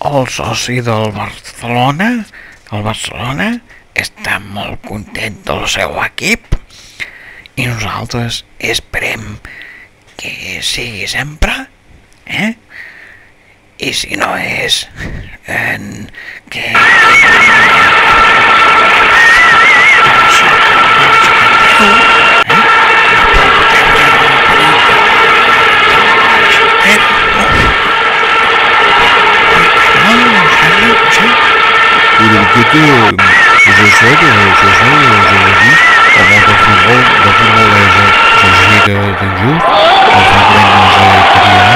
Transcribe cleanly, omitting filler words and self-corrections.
el soci del Barcelona, està molt content del seu equip i nosaltres esperem que sigui sempre, i si no és que Et de l'autre côté, je sais, je l'ai dit, avant de faire le rôle, j'ai changé d'un jour, enfin, je vais manger